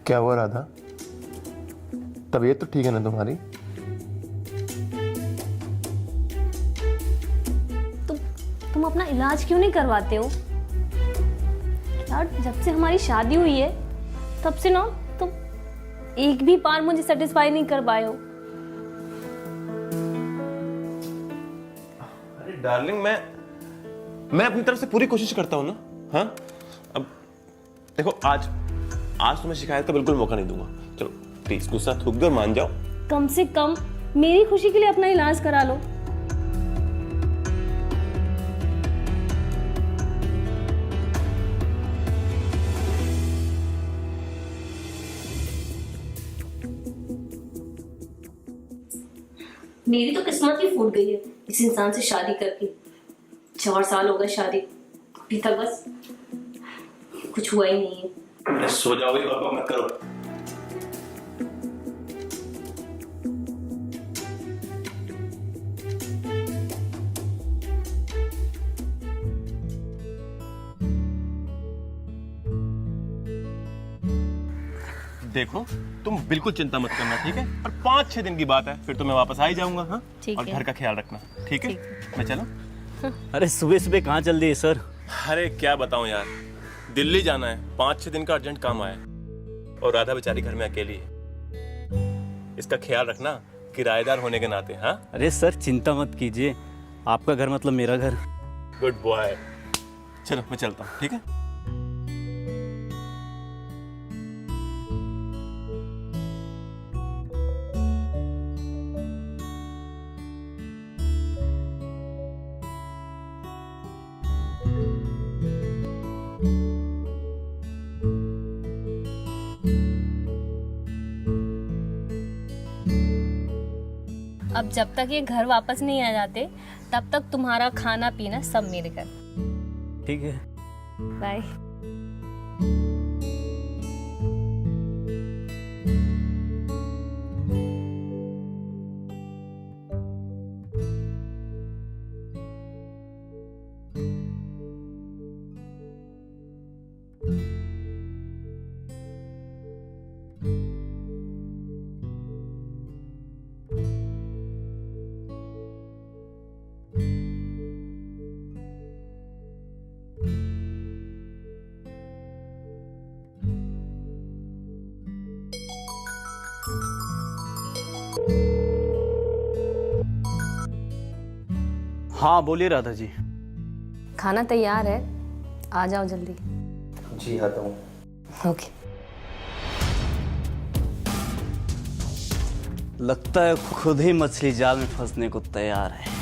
क्या हुआ राधा? तबीयत तो ठीक है ना तुम्हारी? तुम अपना इलाज क्यों नहीं करवाते हो यार? जब से हमारी शादी हुई है तब से ना तुम एक भी बार मुझे सेटिस्फाई नहीं कर पाए हो। अरे डार्लिंग, मैं अपनी तरफ से पूरी कोशिश करता हूँ ना। हाँ, अब देखो, आज तुम्हें शिकायत का बिल्कुल मौका नहीं दूंगा। चलो प्लीज गुस्सा थूक दो और मान जाओ। कम से कम मेरी खुशी के लिए अपना इलाज करा लो। मेरी तो किस्मत ही फूट गई है इस इंसान से शादी करके। 4 साल हो गए शादी, अभी तक बस कुछ हुआ ही नहीं है। अरे सो जाओगे, पापा मत करो। देखो, तुम बिल्कुल चिंता मत करना, ठीक है? और 5-6 दिन की बात है, फिर तो मैं वापस आ ही जाऊंगा। हाँ, ठीक और है। घर का ख्याल रखना, ठीक है? मैं चलूं? अरे सुबह सुबह कहाँ चल दिए सर? अरे क्या बताऊं यार, दिल्ली जाना है, 5-6 दिन का अर्जेंट काम आया और राधा बेचारी घर में अकेली है। इसका ख्याल रखना किराएदार होने के नाते। हाँ, अरे सर चिंता मत कीजिए, आपका घर मतलब मेरा घर। Good boy. चलो मैं चलता हूँ, ठीक है? अब जब तक ये घर वापस नहीं आ जाते तब तक तुम्हारा खाना पीना सब मेरे घर। ठीक है। बाय। हाँ बोलिए राधा जी। खाना तैयार है, आ जाओ जल्दी। जी आता हूँ। ओके। लगता है खुद ही मछली जाल में फंसने को तैयार है।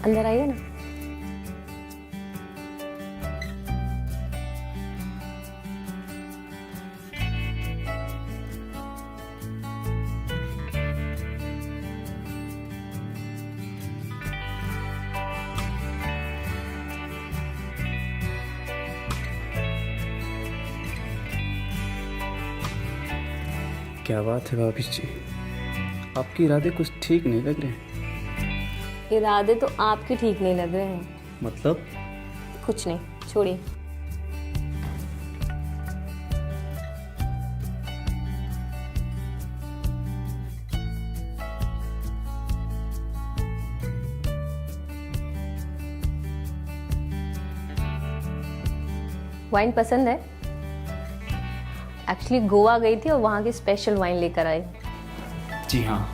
अंदर आइए ना। क्या बात है भाभी जी, आपके इरादे कुछ ठीक नहीं लग रहे हैं। इरादे तो आपके ठीक नहीं लग रहे हैं। मतलब? कुछ नहीं, छोड़िए। वाइन पसंद है? एक्चुअली गोवा गई थी और वहाँ की स्पेशल वाइन लेकर आई। जी हाँ,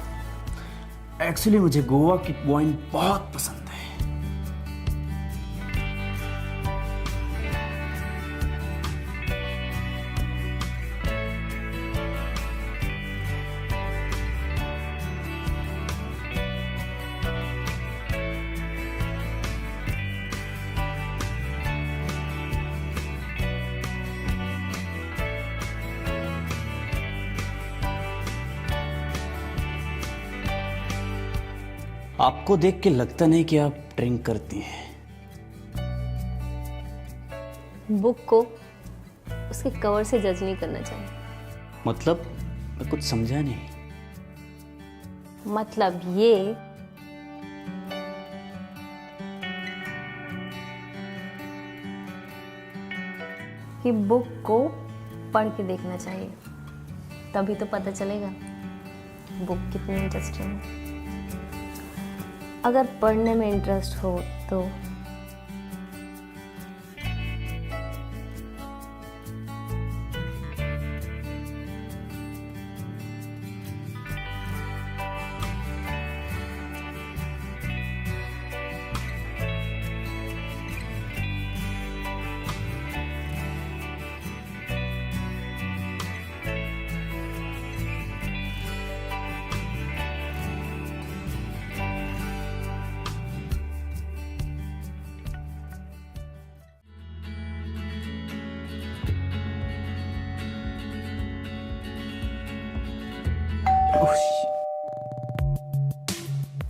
एक्चुअली मुझे गोवा की वाइन बहुत पसंद है। आपको देख के लगता नहीं कि आप ड्रिंक करती हैं। बुक को उसके कवर से जज नहीं करना चाहिए। मतलब मैं कुछ समझा नहीं। मतलब ये कि बुक को पढ़ के देखना चाहिए, तभी तो पता चलेगा बुक कितनी इंटरेस्टिंग है। अगर पढ़ने में इंटरेस्ट हो तो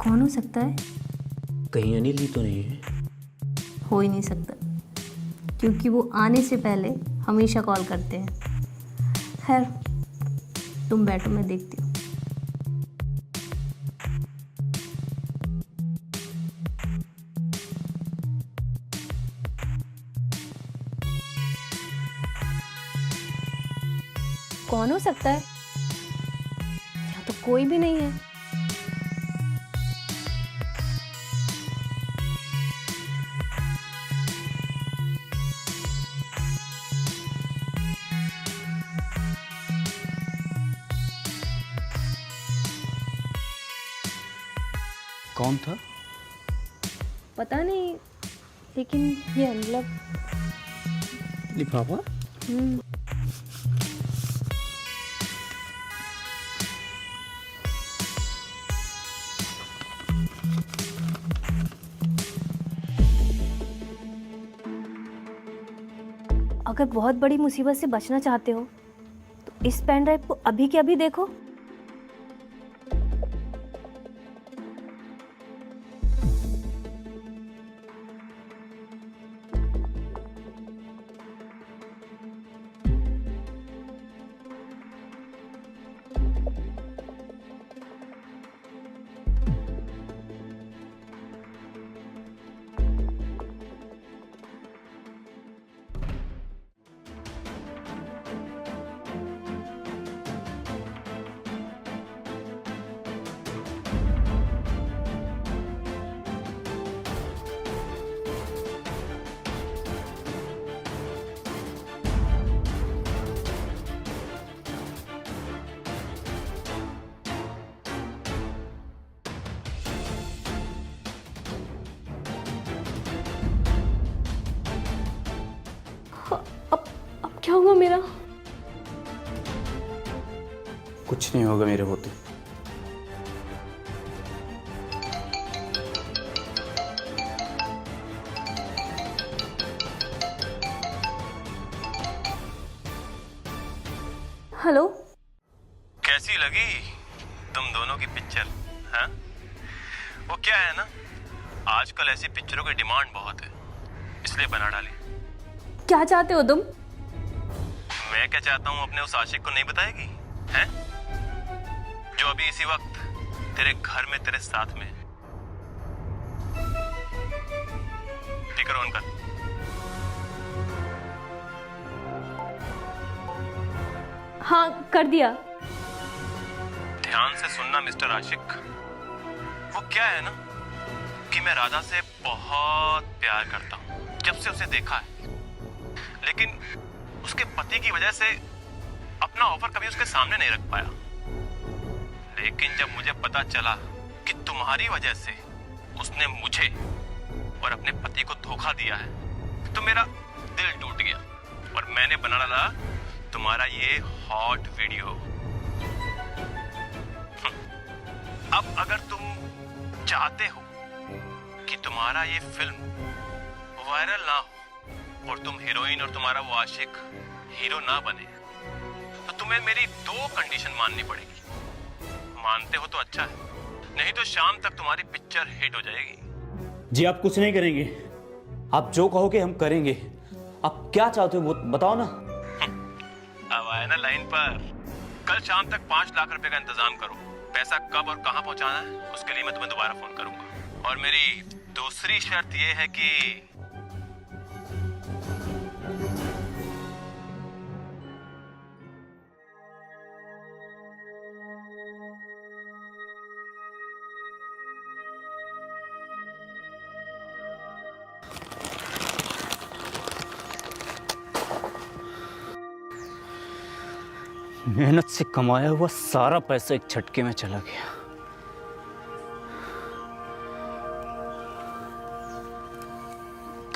कौन हो सकता है? कहीं अनिल ही तो नहीं है? हो ही नहीं सकता, क्योंकि वो आने से पहले हमेशा कॉल करते हैं। खैर, तुम बैठो, मैं देखती हूँ। कौन हो सकता है? यहाँ तो कोई भी नहीं है। कौन था? पता नहीं, लेकिन ये मतलब लिफाफा? अगर बहुत बड़ी मुसीबत से बचना चाहते हो तो इस पेन ड्राइव को अभी के अभी देखो। अब क्या होगा मेरा? कुछ नहीं होगा मेरे होते। हेलो, कैसी लगी तुम दोनों की पिक्चर? हाँ, वो क्या है ना, आजकल ऐसी पिक्चरों की डिमांड बहुत है, इसलिए बना डाली। क्या चाहते हो तुम? मैं क्या चाहता हूँ अपने उस आशिक को नहीं बताएगी? हैं? जो अभी इसी वक्त तेरे घर में तेरे साथ में है। स्पीकर ऑन कर। हाँ, कर दिया। ध्यान से सुनना मिस्टर आशिक, वो क्या है ना कि मैं राधा से बहुत प्यार करता हूँ जब से उसे देखा है, लेकिन उसके पति की वजह से अपना ऑफर कभी उसके सामने नहीं रख पाया। लेकिन जब मुझे पता चला कि तुम्हारी वजह से उसने मुझे और अपने पति को धोखा दिया है, तो मेरा दिल टूट गया और मैंने बना डाला तुम्हारा ये हॉट वीडियो। अब अगर तुम चाहते हो कि तुम्हारा ये फिल्म वायरल ना हो और तुम हीरोइन और तुम्हारा वो आशिक हीरो ना बने, तो तुम्हें मेरी 2 कंडीशन माननी पड़ेगी। मानते हो तो अच्छा है, नहीं तो शाम तक तुम्हारी पिक्चर हिट हो जाएगी। जी आप कुछ नहीं करेंगे, आप जो कहोगे हम करेंगे। आप क्या चाहते हो वो बताओ ना। अब आया ना लाइन पर। कल शाम तक 5 लाख रुपए का इंतजाम करो। पैसा कब और कहां पहुंचाना है उसके लिए मैं तुम्हें दोबारा फोन करूंगा। और मेरी दूसरी शर्त यह है कि मेहनत से कमाया हुआ सारा पैसा एक झटके में चला गया।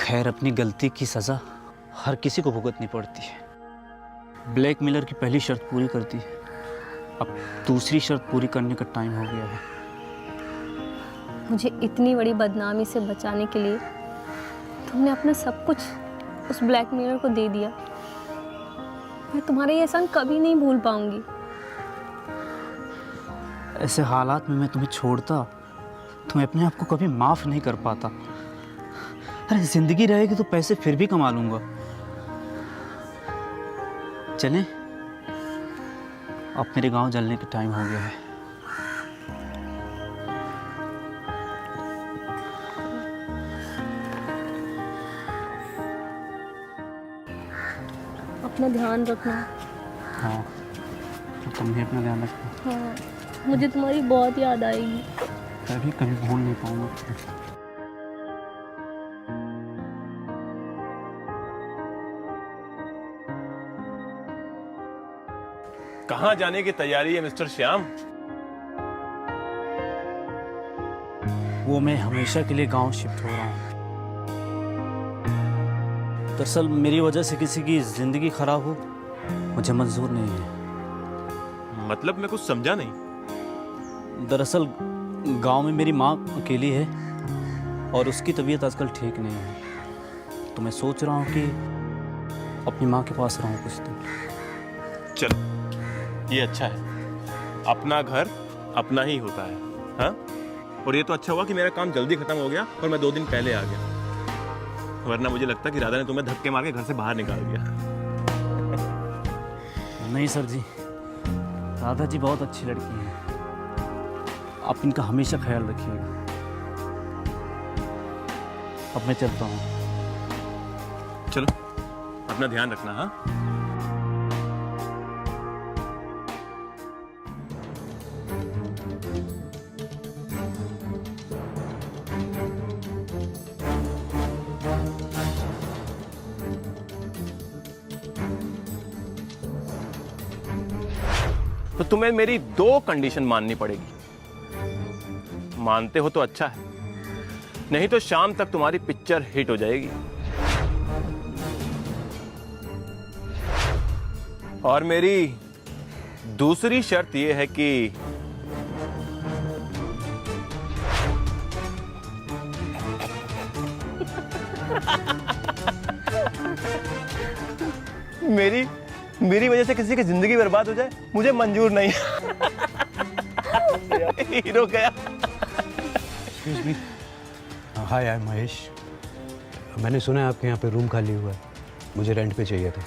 खैर, अपनी गलती की सजा हर किसी को भुगतनी पड़ती है। ब्लैकमेलर की पहली शर्त पूरी कर दी, अब दूसरी शर्त पूरी करने का टाइम हो गया है। मुझे इतनी बड़ी बदनामी से बचाने के लिए तुमने अपना सब कुछ उस ब्लैकमेलर को दे दिया। मैं तुम्हारे ये एहसान कभी नहीं भूल पाऊंगी। ऐसे हालात में मैं तुम्हें छोड़ता तो मैं अपने आप को कभी माफ नहीं कर पाता। अरे जिंदगी रहेगी तो पैसे फिर भी कमा लूंगा। चलें? अब मेरे गांव जलने का टाइम हो गया है। अपना ध्यान रखना। हाँ, तो तुम भी अपना ध्यान रखना। हाँ, मुझे तुम्हारी बहुत याद आएगी। मैं भी कभी भूल नहीं पाऊंगा। कहां जाने की तैयारी है मिस्टर श्याम? वो मैं हमेशा के लिए गांव शिफ्ट हो रहा हूँ। दरअसल मेरी वजह से किसी की जिंदगी खराब हो मुझे मंजूर नहीं है। मतलब मैं कुछ समझा नहीं। दरअसल गांव में मेरी माँ अकेली है और उसकी तबीयत आजकल ठीक नहीं है, तो मैं सोच रहा हूँ कि अपनी माँ के पास रहूँ कुछ दिन। चलो, ये अच्छा है। अपना घर अपना ही होता है। हाँ, और ये तो अच्छा हुआ कि मेरा काम जल्दी खत्म हो गया और मैं 2 दिन पहले आ गया, वरना मुझे लगता कि राधा ने तुम्हें धक्के मार के घर से बाहर निकाल दिया। नहीं सर जी, राधा जी बहुत अच्छी लड़की है, आप इनका हमेशा ख्याल रखिएगा। अब मैं चलता हूँ। चलो, अपना ध्यान रखना। हाँ, तो तुम्हें मेरी 2 कंडीशन माननी पड़ेगी। मानते हो तो अच्छा है, नहीं तो शाम तक तुम्हारी पिक्चर हिट हो जाएगी। और मेरी दूसरी शर्त यह है कि मेरी वजह से किसी की जिंदगी बर्बाद हो जाए, मुझे मंजूर नहीं। हीरो गया। Excuse me. Hi, I am Mahesh. मैंने सुना है आपके यहाँ पे रूम खाली हुआ है, मुझे रेंट पे चाहिए था।